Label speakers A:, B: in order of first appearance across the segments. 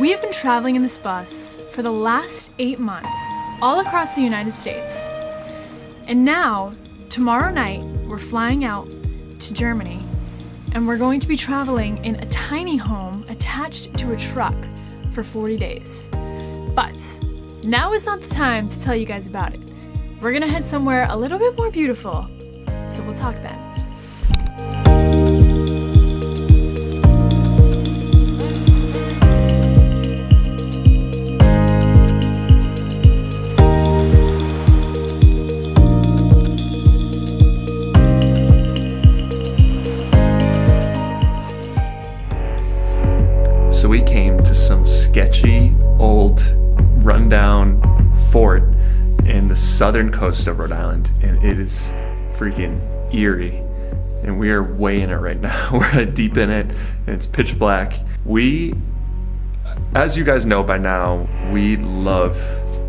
A: We have been traveling in this bus for the last 8 months, all across the United States. And now, tomorrow night, we're flying out to Germany, and we're going to be traveling in a tiny home attached to a truck for 40 days. But now is not the time to tell you guys about it. We're gonna head somewhere a little bit more beautiful, so we'll talk then.
B: So we came to some sketchy, old, rundown fort in the southern coast of Rhode Island, and it is freaking eerie. And we are way in it right now. We're deep in it, and it's pitch black. We, as you guys know by now, we love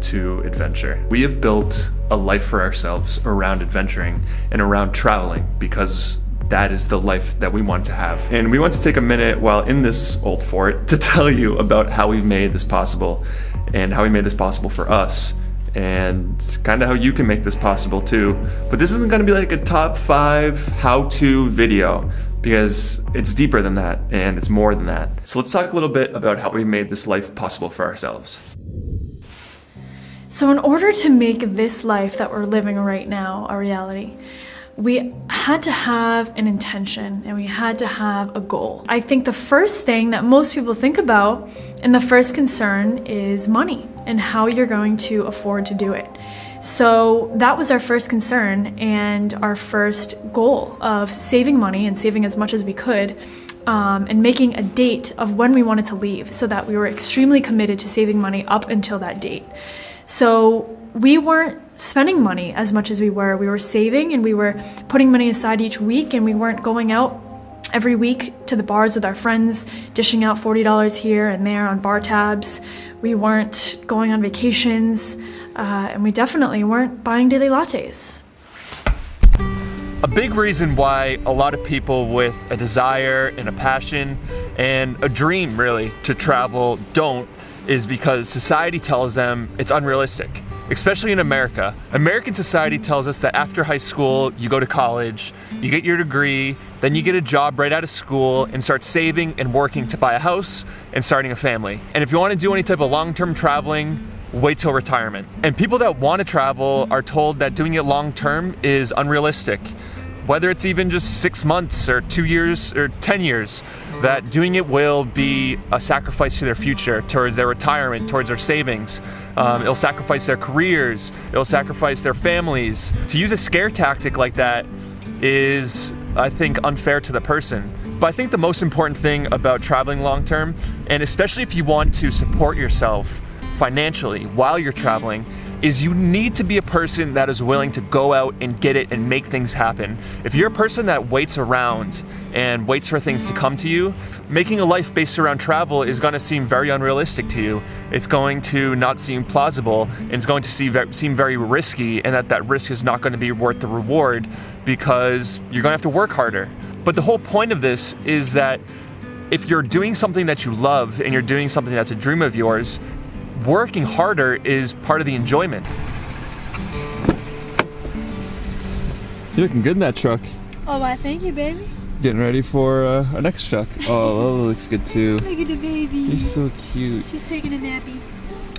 B: to adventure. We have built a life for ourselves around adventuring and around traveling because that is the life that we want to have. And we want to take a minute while in this old fort to tell you about how we've made this possible and how we made this possible for us and kind of how you can make this possible too. But this isn't going to be like a top 5 how-to video because it's deeper than that and it's more than that. So let's talk a little bit about how we made this life possible for ourselves.
A: So in order to make this life that we're living right now a reality, we had to have an intention and we had to have a goal. I think the first thing that most people think about and the first concern is money and how you're going to afford to do it. So that was our first concern and our first goal of saving money and saving as much as we could and making a date of when we wanted to leave so that we were extremely committed to saving money up until that date. So we weren't spending money as much as we were saving and we were putting money aside each week, and we weren't going out every week to the bars with our friends, dishing out $40 here and there on bar tabs. We weren't going on vacations, and we definitely weren't buying daily lattes.
B: A big reason why a lot of people with a desire and a passion and a dream really to travel don't is because society tells them it's unrealistic. Especially in America. American society tells us that after high school, you go to college, you get your degree, then you get a job right out of school and start saving and working to buy a house and starting a family. And if you want to do any type of long-term traveling, wait till retirement. And people that want to travel are told that doing it long-term is unrealistic. Whether it's even just 6 months or 2 years or 10 years, that doing it will be a sacrifice to their future, towards their retirement, towards their savings. It'll sacrifice their careers, it'll sacrifice their families. To use a scare tactic like that is, I think, unfair to the person. But I think the most important thing about traveling long term, and especially if you want to support yourself financially while you're traveling, is you need to be a person that is willing to go out and get it and make things happen. If you're a person that waits around and waits for things to come to you, making a life based around travel is going to seem very unrealistic to you. It's going to not seem plausible, and it's going to seem very risky, and that risk is not going to be worth the reward because you're going to have to work harder. But the whole point of this is that if you're doing something that you love and you're doing something that's a dream of yours, working harder is part of the enjoyment. You're looking good in that truck.
A: Oh, why, thank you, baby.
B: Getting ready for our next truck. Oh, that looks good too.
A: Look at the baby.
B: You're so cute.
A: She's taking a nappy.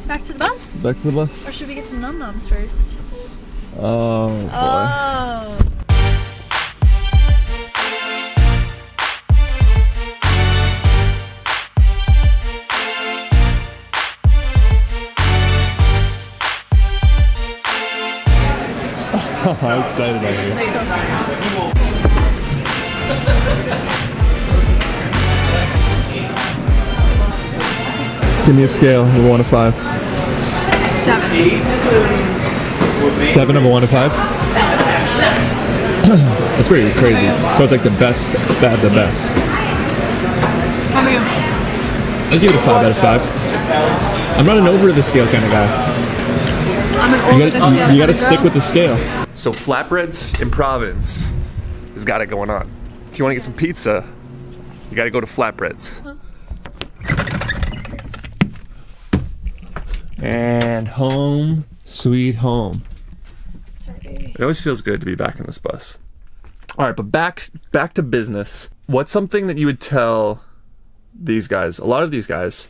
A: Back to the bus?
B: Back to the bus?
A: Or should we get some num-nums first?
B: Oh, boy.
A: Oh.
B: How excited are you? Give me a scale, number 1 to 5.
A: 7.
B: 7, number 1 to 5? That's pretty crazy. So it's like the best, bad, the best.
A: How about you?
B: I'd give it a 5 out of 5. I'm not an over the scale kind of guy.
A: I'm an over the scale.
B: You gotta stick with the scale. So flatbreads in Providence has got it going on. If you want to get some pizza, you gotta go to Flatbreads. And home, sweet home.
A: That's right, baby.
B: It always feels good to be back in this bus. All right, but back to business. What's something that you would tell these guys, a lot of these guys,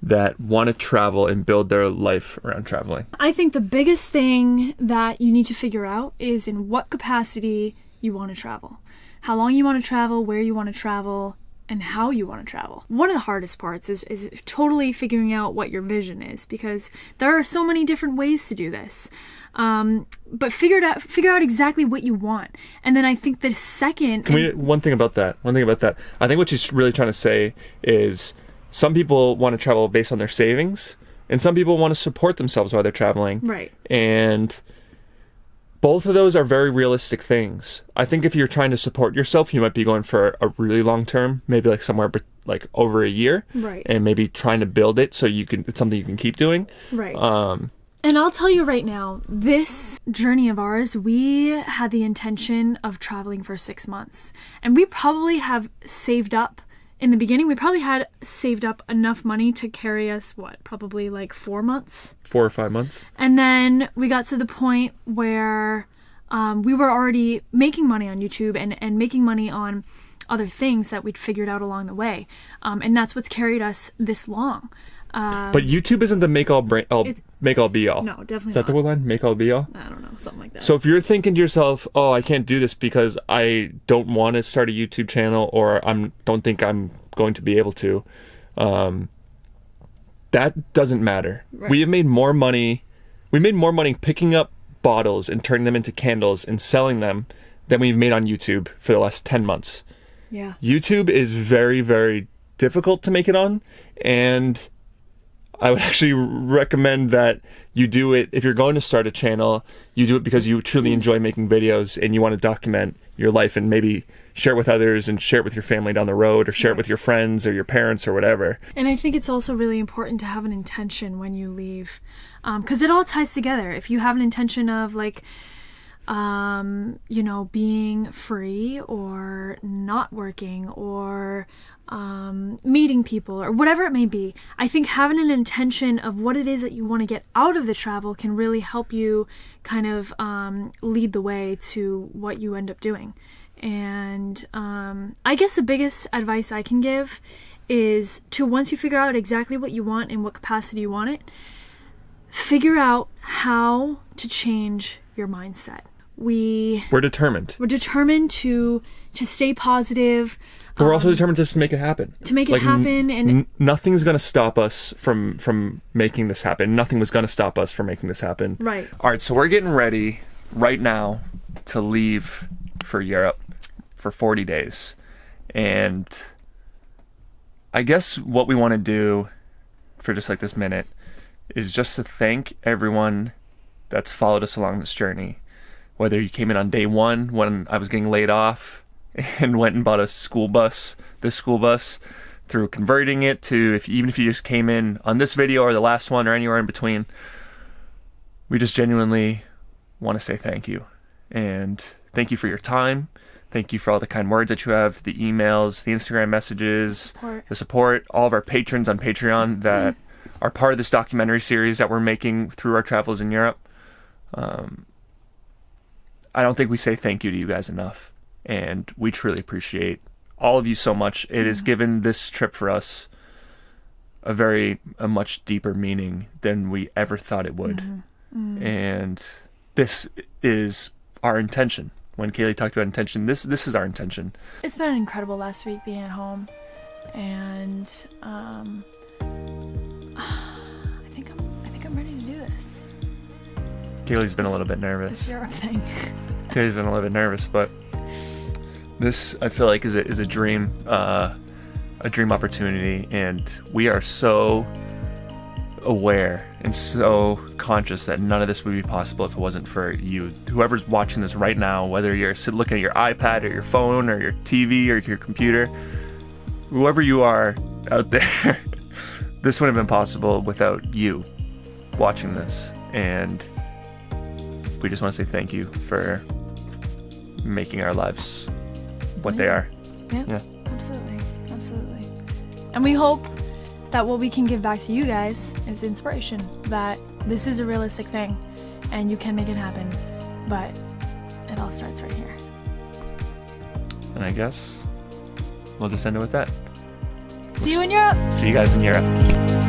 B: that want to travel and build their life around traveling?
A: I think the biggest thing that you need to figure out is in what capacity you want to travel. How long you want to travel, where you want to travel, and how you want to travel. One of the hardest parts is totally figuring out what your vision is, because there are so many different ways to do this. But figure out exactly what you want. And then I think the second...
B: One thing about that. I think what she's really trying to say is some people want to travel based on their savings, and some people want to support themselves while they're traveling.
A: Right.
B: And both of those are very realistic things. I think if you're trying to support yourself, you might be going for a really long term, maybe like somewhere like over a year.
A: Right.
B: And maybe trying to build it so it's something you can keep doing.
A: Right. And I'll tell you right now, this journey of ours, we had the intention of traveling for 6 months. And we probably have saved up, in the beginning, we probably had saved up enough money to carry us, probably like 4 months?
B: 4 or 5 months.
A: And then we got to the point where we were already making money on YouTube and making money on other things that we'd figured out along the way. And that's what's carried us this long.
B: But YouTube isn't the make all be all.
A: No, definitely not.
B: Is that the word line? Make all be all?
A: I don't know, something like that.
B: So if you're thinking to yourself, oh, I can't do this because I don't want to start a YouTube channel, or don't think I'm going to be able to, that doesn't matter.
A: Right.
B: We made more money picking up bottles and turning them into candles and selling them than we've made on YouTube for the last 10 months.
A: Yeah.
B: YouTube is very, very difficult to make it on, and I would actually recommend that you do it, if you're going to start a channel, you do it because you truly enjoy making videos and you want to document your life and maybe share it with others and share it with your family down the road, or share it with your friends or your parents or whatever. And
A: I think it's also really important to have an intention when you leave, because it all ties together. If you have an intention of being free or not working or meeting people or whatever it may be, I think having an intention of what it is that you want to get out of the travel can really help you kind of lead the way to what you end up doing. And I guess the biggest advice I can give is to, once you figure out exactly what you want and what capacity you want it, figure out how to change your mindset. We're determined. We're determined to stay positive.
B: But we're also determined just to make it happen.
A: To make it happen. And
B: nothing's going to stop us from making this happen. Nothing was going to stop us from making this happen.
A: Right.
B: All right, so we're getting ready right now to leave for Europe for 40 days. And I guess what we want to do for just like this minute is just to thank everyone that's followed us along this journey. Whether you came in on day one when I was getting laid off and went and bought this school bus, through converting it to even if you just came in on this video or the last one or anywhere in between, we just genuinely want to say thank you. And thank you for your time. Thank you for all the kind words that you have, the emails, the Instagram messages, the support, all of our patrons on Patreon that are part of this documentary series that we're making through our travels in Europe. I don't think we say thank you to you guys enough, and we truly appreciate all of you so much. It has given this trip for us a much deeper meaning than we ever thought it would. And this is our intention. When Kaylee talked about intention, this is our intention.
A: It's been an incredible last week being at home, and I think I'm ready to do this.
B: Kaylee's been a little bit nervous.
A: This Europe thing.
B: Kaylee's been a little bit nervous, but this, I feel like, is a dream opportunity, and we are so aware and so conscious that none of this would be possible if it wasn't for you. Whoever's watching this right now, whether you're looking at your iPad or your phone or your TV or your computer, whoever you are out there, this wouldn't have been possible without you watching this. And we just want to say thank you for making our lives what they are.
A: Yeah, absolutely. And we hope that what we can give back to you guys is inspiration, that this is a realistic thing and you can make it happen, but it all starts right here.
B: And I guess we'll just end it with that.
A: See you in Europe.
B: See you guys in Europe.